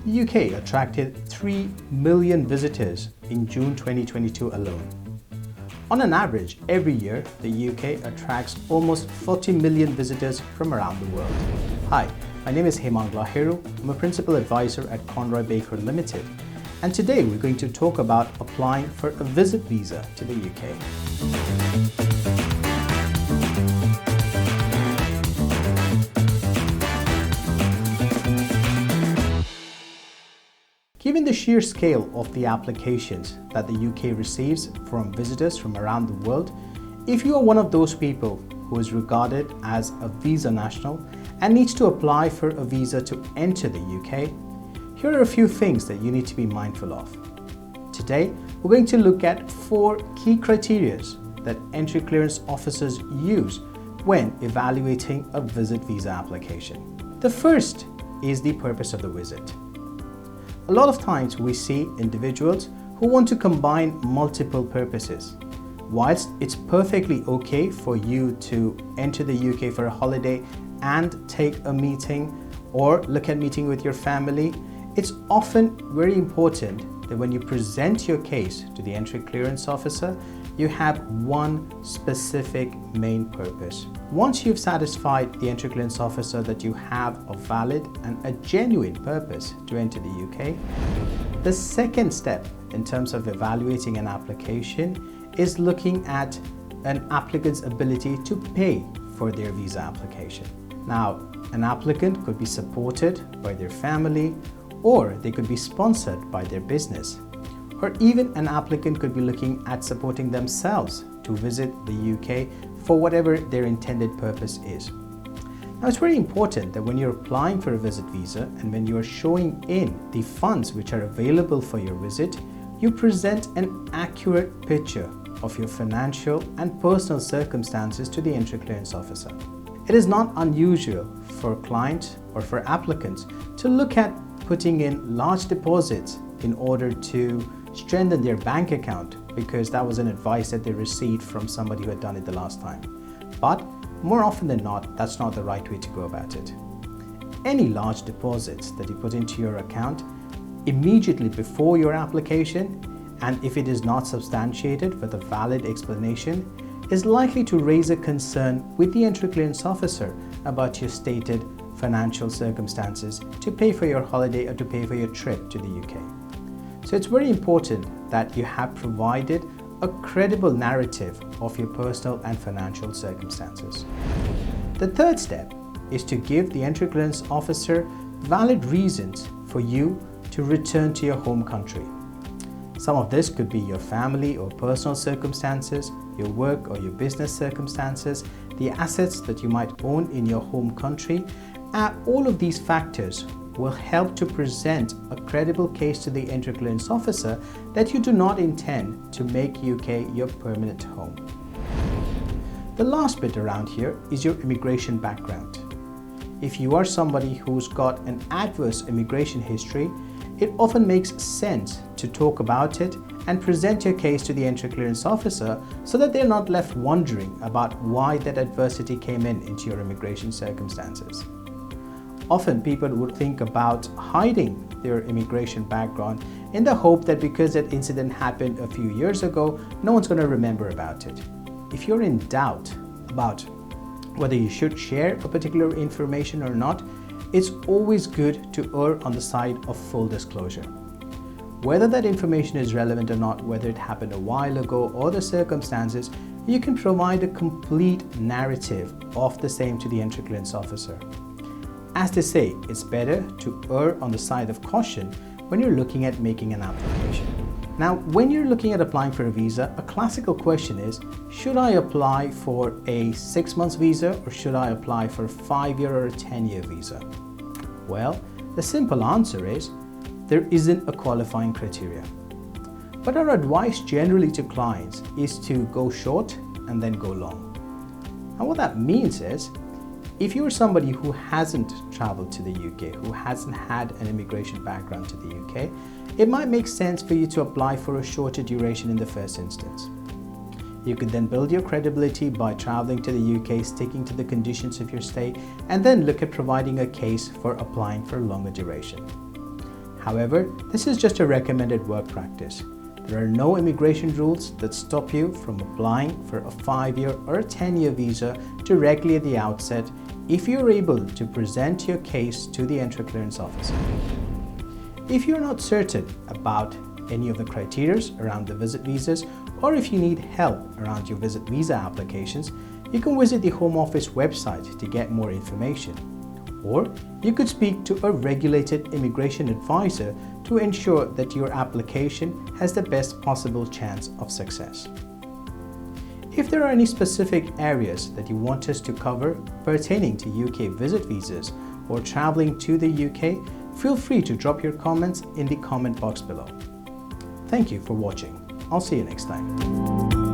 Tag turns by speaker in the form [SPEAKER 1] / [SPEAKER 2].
[SPEAKER 1] The UK attracted 3 million visitors in June 2022 alone. On an average, every year, the UK attracts almost 40 million visitors from around the world. Hi, my name is Hemang Lahiru. I'm a Principal Advisor at Conroy Baker Limited. And today we're going to talk about applying for a visit visa to the UK. Given the sheer scale of the applications that the UK receives from visitors from around the world, if you are one of those people who is regarded as a visa national and needs to apply for a visa to enter the UK, here are a few things that you need to be mindful of. Today, we're going to look at 4 key criteria that entry clearance officers use when evaluating a visit visa application. The first is the purpose of the visit. A lot of times we see individuals who want to combine multiple purposes. Whilst it's perfectly okay for you to enter the UK for a holiday and take a meeting or look at meeting with your family, it's often very important that when you present your case to the entry clearance officer, you have one specific main purpose. Once you've satisfied the entry clearance officer that you have a valid and a genuine purpose to enter the UK, the second step in terms of evaluating an application is looking at an applicant's ability to pay for their visa application. Now, an applicant could be supported by their family, or they could be sponsored by their business. Or even an applicant could be looking at supporting themselves to visit the UK for whatever their intended purpose is. Now, it's very important that when you're applying for a visit visa and when you are showing in the funds which are available for your visit, you present an accurate picture of your financial and personal circumstances to the entry clearance officer. It is not unusual for clients or for applicants to look at putting in large deposits in order to strengthen their bank account because that was an advice that they received from somebody who had done it the last time. But more often than not, that's not the right way to go about it. Any large deposits that you put into your account immediately before your application, and if it is not substantiated with a valid explanation, is likely to raise a concern with the entry clearance officer about your stated financial circumstances to pay for your holiday or to pay for your trip to the UK. So it's very important that you have provided a credible narrative of your personal and financial circumstances. The third step is to give the entry clearance officer valid reasons for you to return to your home country. Some of this could be your family or personal circumstances, your work or your business circumstances, the assets that you might own in your home country. All of these factors will help to present a credible case to the entry clearance officer that you do not intend to make UK your permanent home. The last bit around here is your immigration background. If you are somebody who's got an adverse immigration history, it often makes sense to talk about it and present your case to the entry clearance officer so that they're not left wondering about why that adversity came into your immigration circumstances. Often people would think about hiding their immigration background in the hope that because that incident happened a few years ago, no one's going to remember about it. If you're in doubt about whether you should share a particular information or not, it's always good to err on the side of full disclosure. Whether that information is relevant or not, whether it happened a while ago or the circumstances, you can provide a complete narrative of the same to the entry clearance officer. As they say, it's better to err on the side of caution when you're looking at making an application. Now, when you're looking at applying for a visa, a classical question is, should I apply for a 6-month visa or should I apply for a 5-year or a 10-year visa? Well, the simple answer is, there isn't a qualifying criteria. But our advice generally to clients is to go short and then go long. And what that means is, if you're somebody who hasn't traveled to the UK, who hasn't had an immigration background to the UK, it might make sense for you to apply for a shorter duration in the first instance. You could then build your credibility by traveling to the UK, sticking to the conditions of your stay, and then look at providing a case for applying for a longer duration. However, this is just a recommended work practice. There are no immigration rules that stop you from applying for a 5-year or a 10-year visa directly at the outset if you're able to present your case to the entry clearance officer. If you're not certain about any of the criteria around the visit visas, or if you need help around your visit visa applications, you can visit the Home Office website to get more information. Or you could speak to a regulated immigration advisor to ensure that your application has the best possible chance of success. If there are any specific areas that you want us to cover pertaining to UK visit visas or traveling to the UK, feel free to drop your comments in the comment box below. Thank you for watching. I'll see you next time.